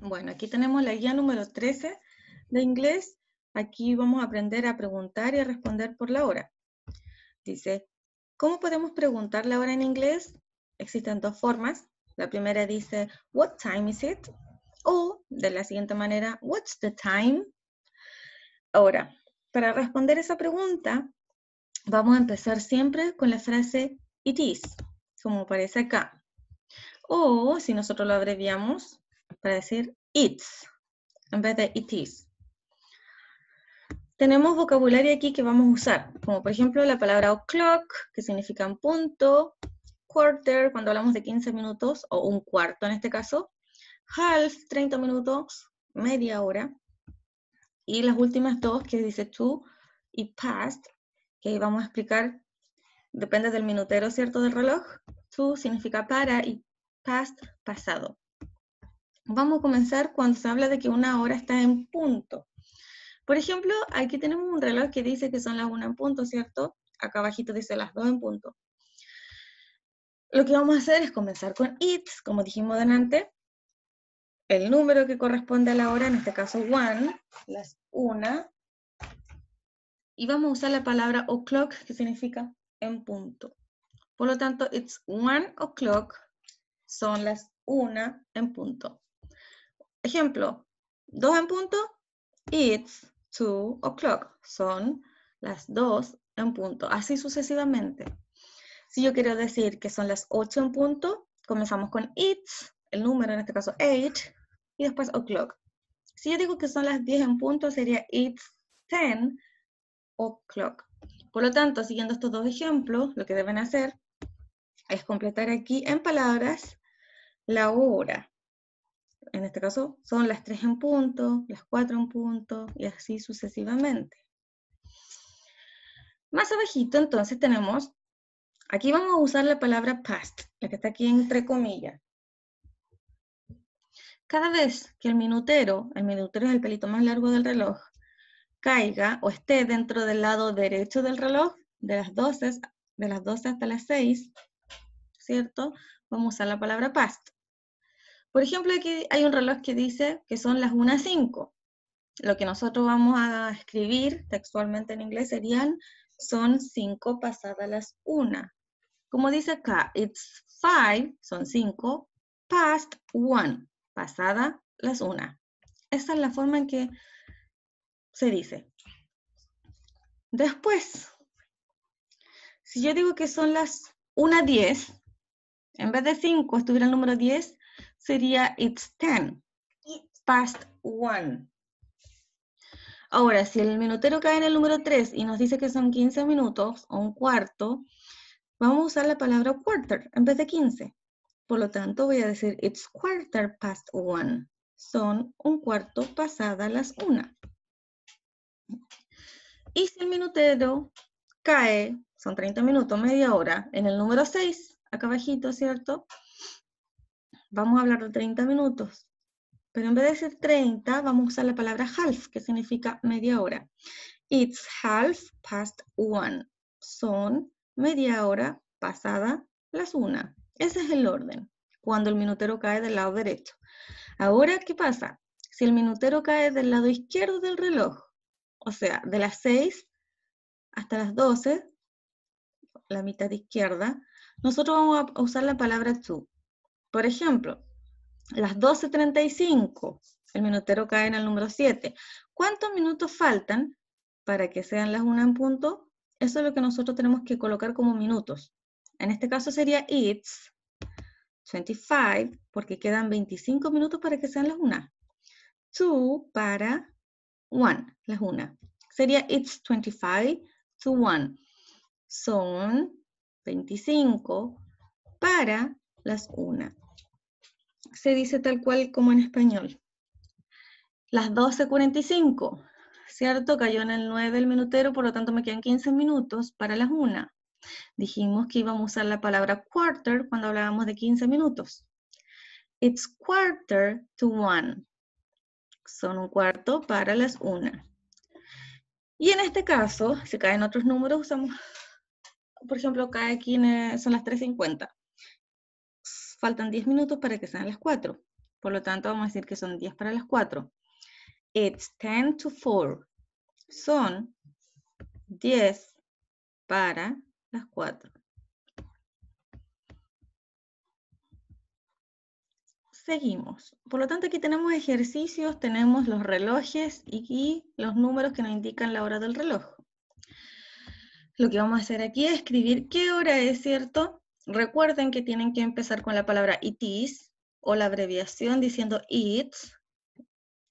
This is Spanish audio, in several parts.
Bueno, aquí tenemos la guía número 13 de inglés. Aquí vamos a aprender a preguntar y a responder por la hora. Dice, ¿cómo podemos preguntar la hora en inglés? Existen dos formas. La primera dice, what time is it? O de la siguiente manera, what's the time? Ahora, para responder esa pregunta, vamos a empezar siempre con la frase it is, como aparece acá. O si nosotros lo abreviamos para decir it's, en vez de it is. Tenemos vocabulario aquí que vamos a usar, como por ejemplo la palabra o'clock, que significa un punto, quarter, cuando hablamos de 15 minutos, o un cuarto en este caso, half, 30 minutos, media hora, y las últimas dos que dice to y past, que vamos a explicar, depende del minutero, ¿cierto?, del reloj. To significa para y past, pasado. Vamos a comenzar cuando se habla de que una hora está en punto. Por ejemplo, aquí tenemos un reloj que dice que son las 1 en punto, ¿cierto? Acá abajito dice las 2 en punto. Lo que vamos a hacer es comenzar con it's, como dijimos delante, el número que corresponde a la hora, en este caso 1, las 1, y vamos a usar la palabra o'clock, que significa en punto. Por lo tanto, it's 1 o'clock, son las 1 en punto. Ejemplo, 2 en punto, it's 2 o'clock, son las 2 en punto, así sucesivamente. Si yo quiero decir que son las 8 en punto, comenzamos con it's, el número, en este caso 8, y después o'clock. Si yo digo que son las 10 en punto, sería it's 10 o'clock. Por lo tanto, siguiendo estos dos ejemplos, lo que deben hacer es completar aquí en palabras la hora. En este caso son las 3 en punto, las 4 en punto, y así sucesivamente. Más abajito, entonces, tenemos, aquí vamos a usar la palabra past, la que está aquí entre comillas. Cada vez que el minutero es el pelito más largo del reloj, caiga o esté dentro del lado derecho del reloj, de las 12 hasta las 6, ¿cierto? Vamos a usar la palabra past. Por ejemplo, aquí hay un reloj que dice que son las 1:05. Lo que nosotros vamos a escribir textualmente en inglés son 5 pasadas las 1. Como dice acá, it's 5, son 5, past 1, pasada las 1. Esa es la forma en que se dice. Después, si yo digo que son las 1:10, en vez de 5 estuviera el número 10, sería it's 10, past 1. Ahora, si el minutero cae en el número 3 y nos dice que son 15 minutos o un cuarto, vamos a usar la palabra quarter en vez de 15. Por lo tanto, voy a decir it's quarter past 1. Son un cuarto pasada las 1. Y si el minutero cae, son 30 minutos, media hora, en el número 6, acá abajito, ¿cierto? Vamos a hablar de 30 minutos. Pero en vez de decir 30, vamos a usar la palabra half, que significa media hora. It's half past 1. Son media hora pasada las 1. Ese es el orden, cuando el minutero cae del lado derecho. Ahora, ¿qué pasa? Si el minutero cae del lado izquierdo del reloj, o sea, de las 6 hasta las 12, la mitad izquierda, nosotros vamos a usar la palabra to. Por ejemplo, las 12:35, el minutero cae en el número 7. ¿Cuántos minutos faltan para que sean las 1 en punto? Eso es lo que nosotros tenemos que colocar como minutos. En este caso sería it's 25, porque quedan 25 minutos para que sean las 1. 2 para 1, las 1. Sería it's 25 to 1. Son 25 para las 1. Se dice tal cual como en español. Las 12:45, ¿cierto? Cayó en el 9 el minutero, por lo tanto me quedan 15 minutos para las 1. Dijimos que íbamos a usar la palabra quarter cuando hablábamos de 15 minutos. It's quarter to 1. Son un cuarto para las 1. Y en este caso, si caen otros números, usamos, por ejemplo, cae aquí son las 3:50. Faltan 10 minutos para que sean las 4. Por lo tanto, vamos a decir que son 10 para las 4. It's 10 to 4. Son 10 para las 4. Seguimos. Por lo tanto, aquí tenemos ejercicios, tenemos los relojes y los números que nos indican la hora del reloj. Lo que vamos a hacer aquí es escribir qué hora es, ¿cierto? Recuerden que tienen que empezar con la palabra it is o la abreviación diciendo it's,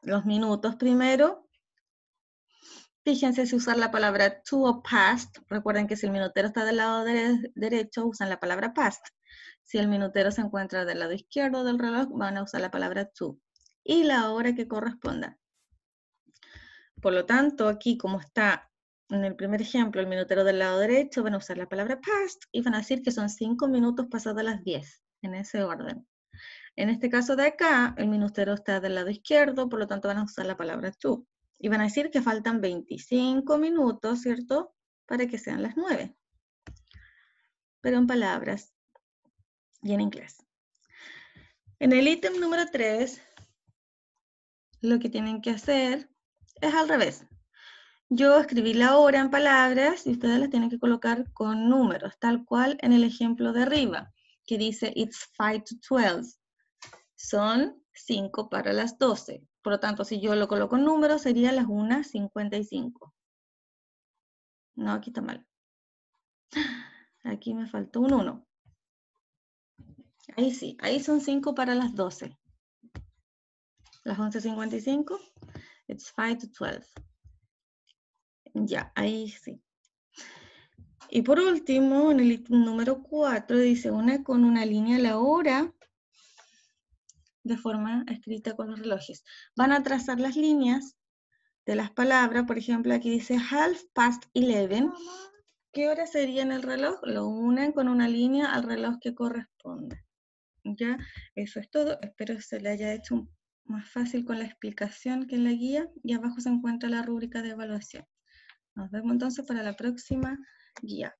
los minutos primero. Fíjense si usar la palabra to o past. Recuerden que si el minutero está del lado derecho, usan la palabra past. Si el minutero se encuentra del lado izquierdo del reloj, van a usar la palabra to. Y la hora que corresponda. Por lo tanto, aquí como está en el primer ejemplo, el minutero del lado derecho, van a usar la palabra past y van a decir que son 5 minutos pasadas las 10, en ese orden. En este caso de acá, el minutero está del lado izquierdo, por lo tanto van a usar la palabra to. Y van a decir que faltan 25 minutos, ¿cierto? Para que sean las 9. Pero en palabras y en inglés. En el ítem número 3, lo que tienen que hacer es al revés. Yo escribí la hora en palabras y ustedes las tienen que colocar con números, tal cual en el ejemplo de arriba, que dice it's 5 to 12. Son 5 para las 12. Por lo tanto, si yo lo coloco en números, sería las 1:55. No, aquí está mal. Aquí me faltó un 1. Ahí sí, ahí son 5 para las 12. Las 11:55, it's 5 to 12. Ya, ahí sí. Y por último, en el ítem número 4, dice una con una línea a la hora de forma escrita con los relojes. Van a trazar las líneas de las palabras, por ejemplo, aquí dice 11:30. ¿Qué hora sería en el reloj? Lo unen con una línea al reloj que corresponda. Ya, eso es todo. Espero se le haya hecho más fácil con la explicación que en la guía. Y abajo se encuentra la rúbrica de evaluación. Nos vemos entonces para la próxima guía.